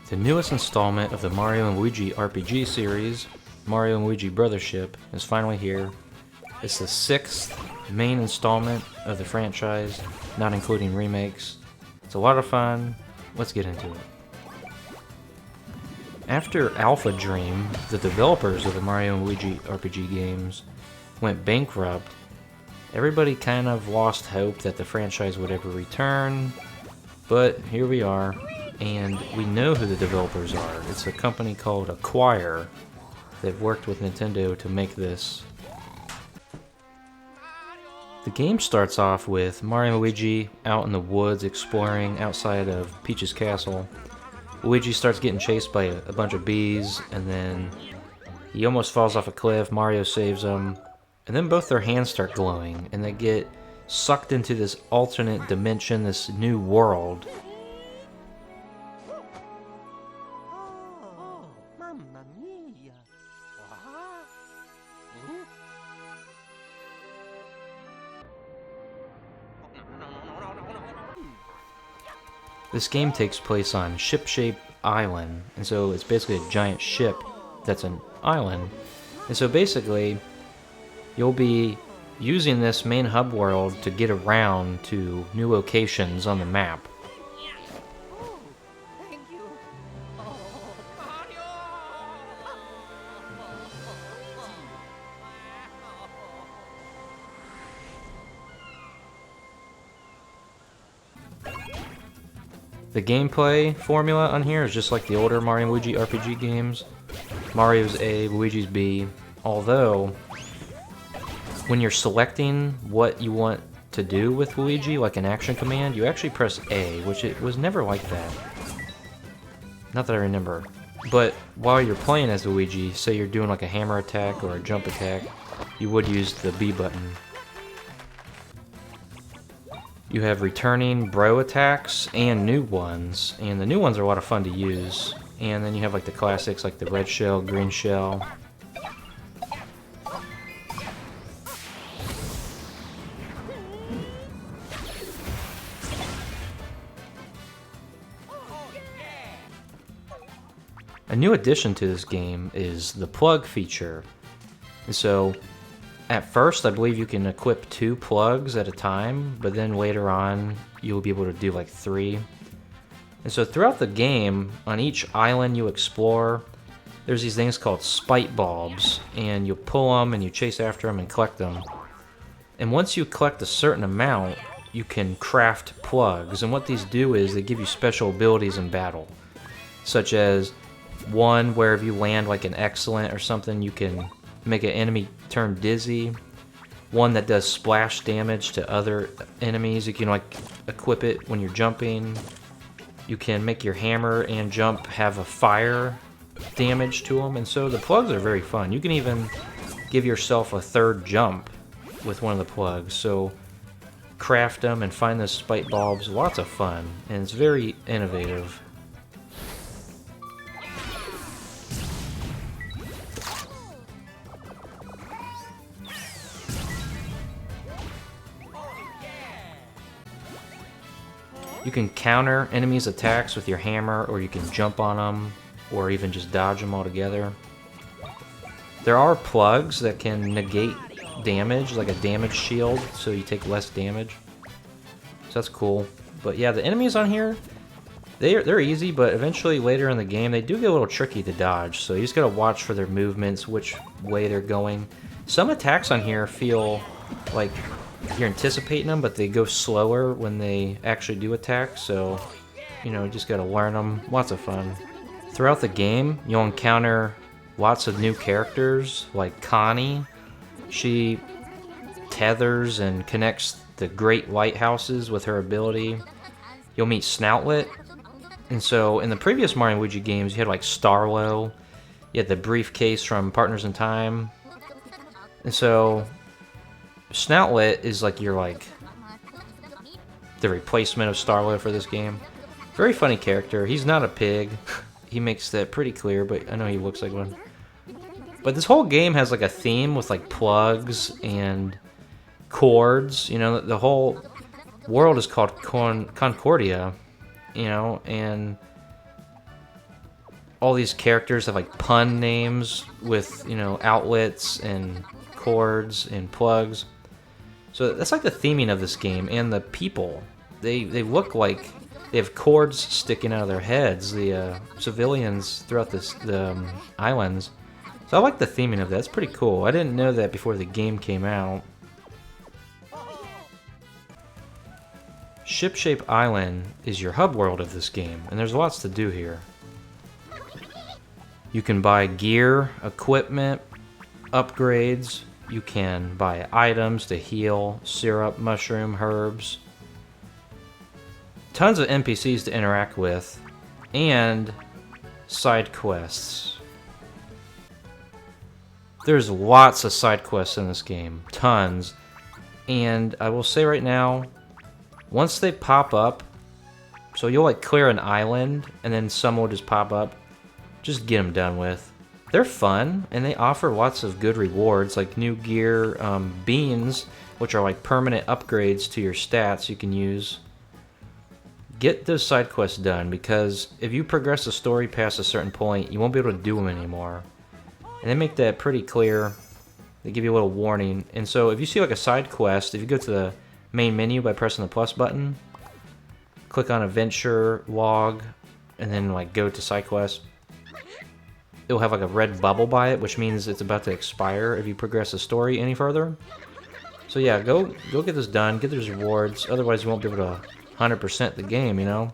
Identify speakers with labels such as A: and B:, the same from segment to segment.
A: The newest installment of the Mario & Luigi RPG series, Mario & Luigi Brothership, is finally here. It's the 6th main installment of the franchise, not including remakes. It's a lot of fun. Let's get into it. After Alpha Dream, the developers of the Mario & Luigi RPG games went bankrupt, everybody kind of lost hope that the franchise would ever return, but here we are. And we know who the developers are. It's a company called Acquire that worked with Nintendo to make this. The game starts off with Mario and Luigi out in the woods exploring outside of Peach's castle. Luigi starts getting chased by a bunch of bees, and then he almost falls off a cliff. Mario saves him, and then both their hands start glowing, and they get sucked into this alternate dimension, this new world. This game takes place on Shipshape Island, and so it's basically a giant ship that's an island. And so basically, you'll be using this main hub world to get around to new locations on the map. The gameplay formula on here is just like the older Mario & Luigi RPG games. Mario's A, Luigi's B, although when you're selecting what you want to do with Luigi, like an action command, you actually press A, which it was never like that. Not that I remember. But while you're playing as Luigi, say you're doing like a hammer attack or a jump attack, you would use the B button. You have returning bro attacks and new ones, and the new ones are a lot of fun to use. And then you have like the classics like the red shell, green shell. A new addition to this game is the plug feature. And so at first, I believe you can equip 2 plugs at a time, but then later on, you'll be able to do like 3. And so throughout the game, on each island you explore, there's these things called spite bulbs, and you pull them and you chase after them and collect them. And once you collect a certain amount, you can craft plugs, and what these do is they give you special abilities in battle, such as one where if you land like an excellent or something, you can make an enemy turn dizzy. One that does splash damage to other enemies. You can like equip it when you're jumping. You can make your hammer and jump have a fire damage to them, and so the plugs are very fun. You can even give yourself a 3rd jump with one of the plugs. So craft them and find those spite bulbs. Lots of fun, and it's very innovative. You can counter enemies' attacks with your hammer, or you can jump on them, or even just dodge them altogether. There are plugs that can negate damage, like a damage shield, so you take less damage. So that's cool. But yeah, the enemies on here, they're easy, but eventually later in the game, they do get a little tricky to dodge, so you just gotta watch for their movements, which way they're going. Some attacks on here feel like you're anticipating them, but they go slower when they actually do attack, so you know, just gotta learn them. Lots of fun. Throughout the game, you'll encounter lots of new characters, like Connie. She tethers and connects the great lighthouses with her ability. You'll meet Snoutlet. And so in the previous Mario & Luigi games, you had like Starlo, you had the briefcase from Partners in Time. And so Snoutlet is like the replacement of Starlo for this game. Very funny character. He's not a pig. He makes that pretty clear, but I know he looks like one. But this whole game has like a theme with like plugs and chords. You know, the whole world is called Concordia, you know, and all these characters have like pun names with, you know, outlets and cords and plugs. So that's like the theming of this game. And the people, they look like they have cords sticking out of their heads, the civilians throughout the islands. So I like the theming of that. It's pretty cool. I didn't know that before the game came out. Shipshape Island is your hub world of this game, and there's lots to do here. You can buy gear, equipment, upgrades. You can buy items to heal, syrup, mushroom, herbs. Tons of NPCs to interact with, and side quests. There's lots of side quests in this game, tons. And I will say right now, once they pop up, so you'll like clear an island, and then some will just pop up, just get them done with. They're fun, and they offer lots of good rewards, like new gear, beans, which are like permanent upgrades to your stats you can use. Get those side quests done, because if you progress the story past a certain point, you won't be able to do them anymore. And they make that pretty clear. They give you a little warning. And so if you see like a side quest, if you go to the main menu by pressing the plus button, click on adventure log, and then like go to side quest, it'll have like a red bubble by it, which means it's about to expire if you progress the story any further. So yeah, go get this done, get those rewards, otherwise you won't be able to 100% the game, you know?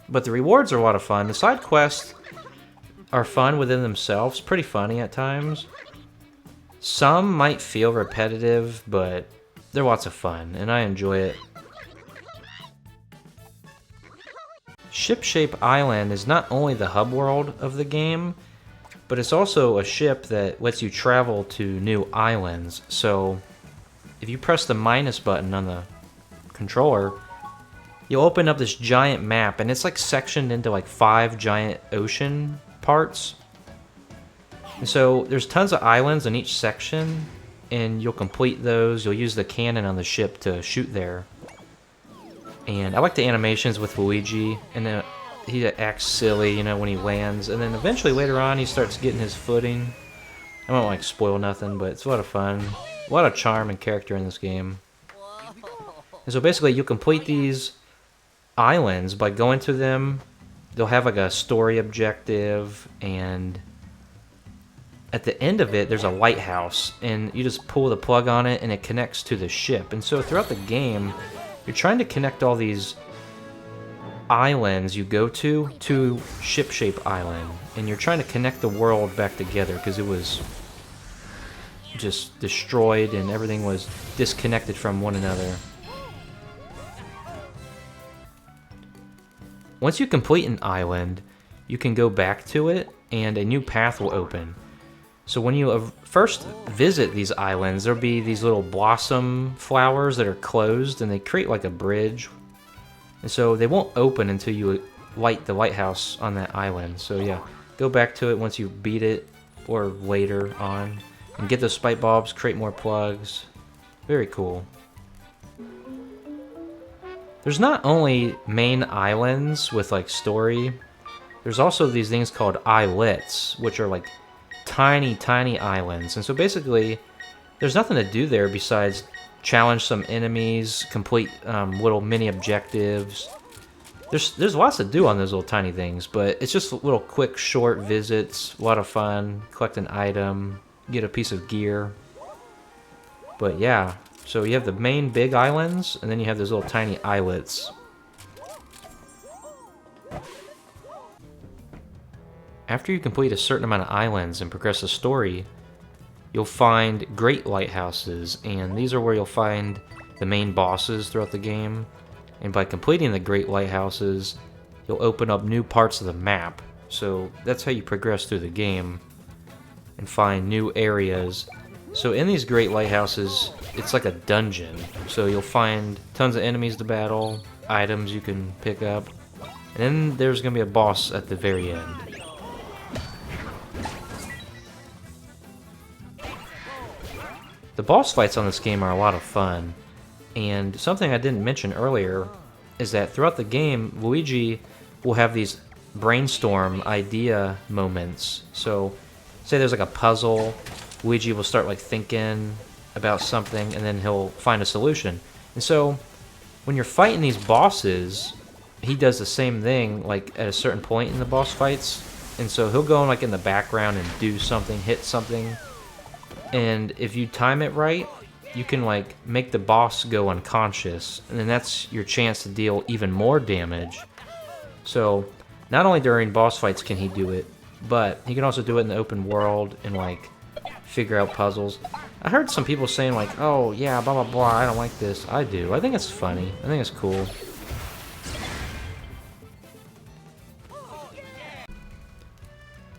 A: But the rewards are a lot of fun. The side quests are fun within themselves, pretty funny at times. Some might feel repetitive, but they're lots of fun, and I enjoy it. Shipshape Island is not only the hub world of the game, but it's also a ship that lets you travel to new islands. So if you press the minus button on the controller, you'll open up this giant map, and it's like sectioned into like 5 giant ocean parts. And so there's tons of islands in each section, and you'll complete those. You'll use the cannon on the ship to shoot there. And I like the animations with Luigi, and then he acts silly, you know, when he lands, and then eventually later on he starts getting his footing. I don't like spoil nothing, but it's a lot of fun. A lot of charm and character in this game. And so basically you complete these islands by going to them. They'll have like a story objective, and at the end of it there's a lighthouse, and you just pull the plug on it and it connects to the ship. And so throughout the game you're trying to connect all these islands you go to Shipshape Island, and you're trying to connect the world back together because it was just destroyed and everything was disconnected from one another. Once you complete an island, you can go back to it and a new path will open. So when you first visit these islands, there'll be these little blossom flowers that are closed, and they create like a bridge. And so they won't open until you light the lighthouse on that island. So yeah, go back to it once you beat it or later on, and get those spike bulbs, create more plugs. Very cool. There's not only main islands with like story, there's also these things called islets, which are like tiny islands. And so basically there's nothing to do there besides challenge some enemies, complete little mini objectives. There's lots to do on those little tiny things, but it's just little quick short visits, a lot of fun, collect an item, get a piece of gear. But yeah, so you have the main big islands, and then you have those little tiny islets. After you complete a certain amount of islands and progress the story, you'll find great lighthouses, and these are where you'll find the main bosses throughout the game. And by completing the great lighthouses, you'll open up new parts of the map. So that's how you progress through the game and find new areas. So in these great lighthouses, it's like a dungeon. So you'll find tons of enemies to battle, items you can pick up, and then there's going to be a boss at the very end. The boss fights on this game are a lot of fun, and something I didn't mention earlier is that throughout the game, Luigi will have these brainstorm idea moments. So, say there's like a puzzle, Luigi will start like thinking about something, and then he'll find a solution. And so, when you're fighting these bosses, he does the same thing like at a certain point in the boss fights. And so he'll go like in the background and do something, hit something. And if you time it right, you can like make the boss go unconscious, and then that's your chance to deal even more damage. So not only during boss fights can he do it, but he can also do it in the open world and like figure out puzzles. I heard some people saying like, oh yeah, blah blah blah, I don't like this. I do. I think it's funny. I think it's cool.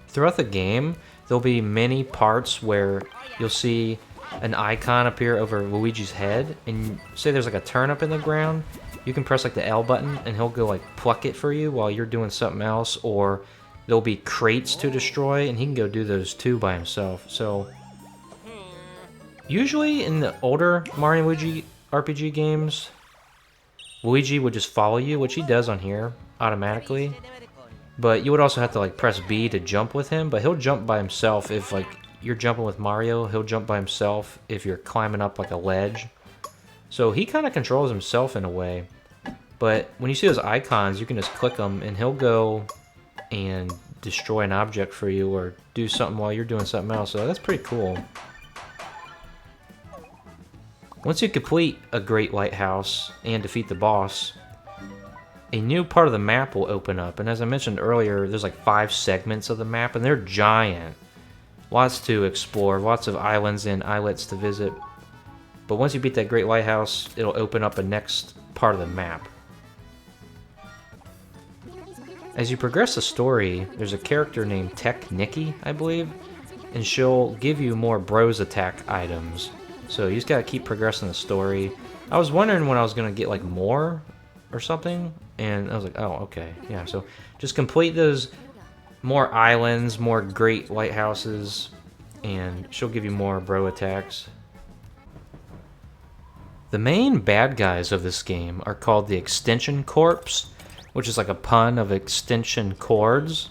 A: Throughout the game, there'll be many parts where you'll see an icon appear over Luigi's head, and say there's like a turnip in the ground, you can press like the L button and he'll go like pluck it for you while you're doing something else, or there'll be crates to destroy and he can go do those too by himself. So usually in the older Mario Luigi RPG games, Luigi would just follow you, which he does on here automatically. But you would also have to like press B to jump with him, but he'll jump by himself if like you're jumping with Mario. He'll jump by himself if you're climbing up like a ledge. So he kind of controls himself in a way. But when you see those icons, you can just click them and he'll go and destroy an object for you or do something while you're doing something else. So that's pretty cool. Once you complete a Great Lighthouse and defeat the boss, a new part of the map will open up. And as I mentioned earlier, there's like 5 segments of the map, and they're giant. Lots to explore, lots of islands and islets to visit. But once you beat that Great Lighthouse, it'll open up a next part of the map. As you progress the story, there's a character named Tech Nikki, I believe, and she'll give you more Bros Attack items. So you just gotta keep progressing the story. I was wondering when I was gonna get like more or something, and I was like, oh, okay, yeah. So just complete those more islands, more great lighthouses, and she'll give you more bro attacks. The main bad guys of this game are called the Extension Corps, which is like a pun of extension cords.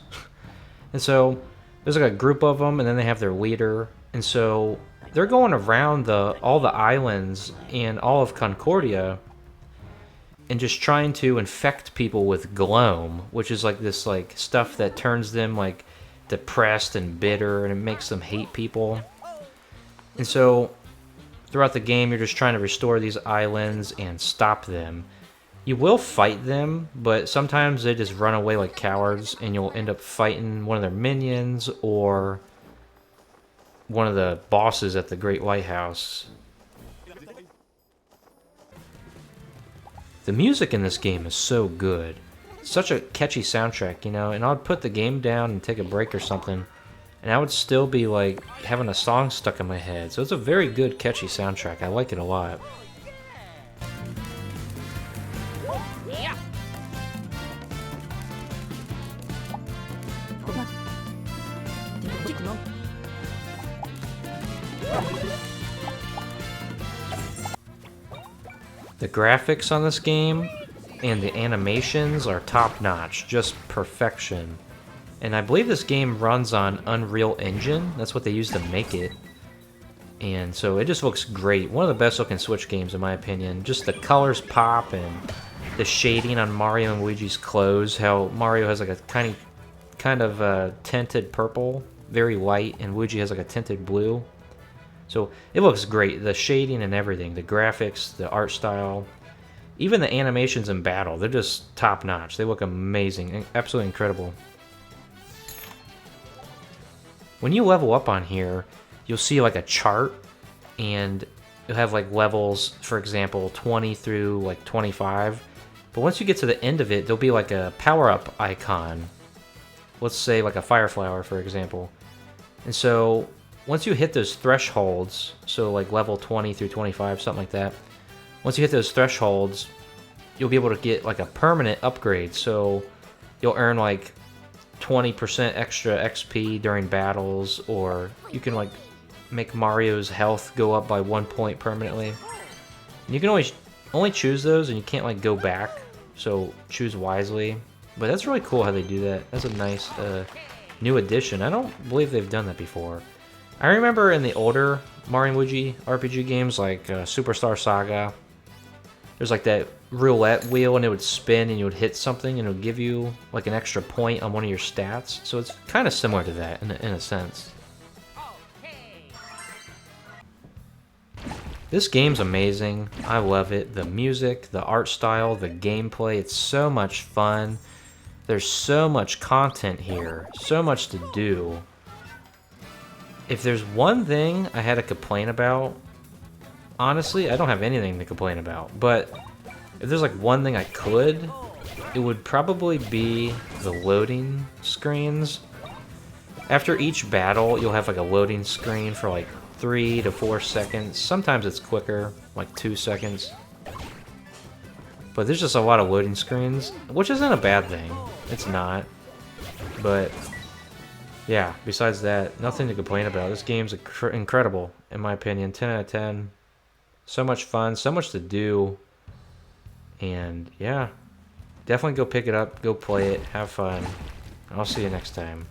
A: And so there's like a group of them, and then they have their leader, and so they're going around all the islands and all of Concordia and just trying to infect people with gloam, which is like this like stuff that turns them like depressed and bitter, and it makes them hate people. And so throughout the game, you're just trying to restore these islands and stop them. You will fight them, but sometimes they just run away like cowards, and you'll end up fighting one of their minions or one of the bosses at the Great Lighthouse. The music in this game is so good. It's such a catchy soundtrack, you know, and I'd put the game down and take a break or something, and I would still be like having a song stuck in my head. So it's a very good, catchy soundtrack. I like it a lot. The graphics on this game and the animations are top-notch, just perfection. And I believe this game runs on Unreal Engine. That's what they use to make it. And so it just looks great. One of the best looking Switch games in my opinion. Just the colors pop and the shading on Mario and Luigi's clothes. How Mario has like a kind of tinted purple, very light, and Luigi has like a tinted blue. So it looks great. The shading and everything, the graphics, the art style, even the animations in battle, they're just top notch. They look amazing, absolutely incredible. When you level up on here, you'll see like a chart, and you'll have like levels, for example, 20 through like 25. But once you get to the end of it, there'll be like a power-up icon. Let's say like a fire flower, for example. And so once you hit those thresholds, so like level 20 through 25, something like that, once you hit those thresholds, you'll be able to get like a permanent upgrade. So you'll earn like 20% extra XP during battles, or you can like make Mario's health go up by 1 point permanently. And you can only choose those, and you can't like go back, so choose wisely. But that's really cool how they do that. That's a nice new addition. I don't believe they've done that before. I remember in the older Mario Luigi RPG games like Superstar Saga, there's like that roulette wheel and it would spin and you would hit something and it would give you like an extra point on one of your stats. So it's kind of similar to that in a sense. This game's amazing. I love it. The music, the art style, the gameplay, it's so much fun. There's so much content here, so much to do. If there's one thing I had to complain about, honestly, I don't have anything to complain about, but if there's like one thing I could, it would probably be the loading screens. After each battle, you'll have like a loading screen for like 3 to 4 seconds. Sometimes it's quicker, like 2 seconds. But there's just a lot of loading screens, which isn't a bad thing. It's not. But yeah, besides that, nothing to complain about. This game's incredible, in my opinion. 10 out of 10. So much fun, so much to do. And yeah, definitely go pick it up, go play it, have fun. I'll see you next time.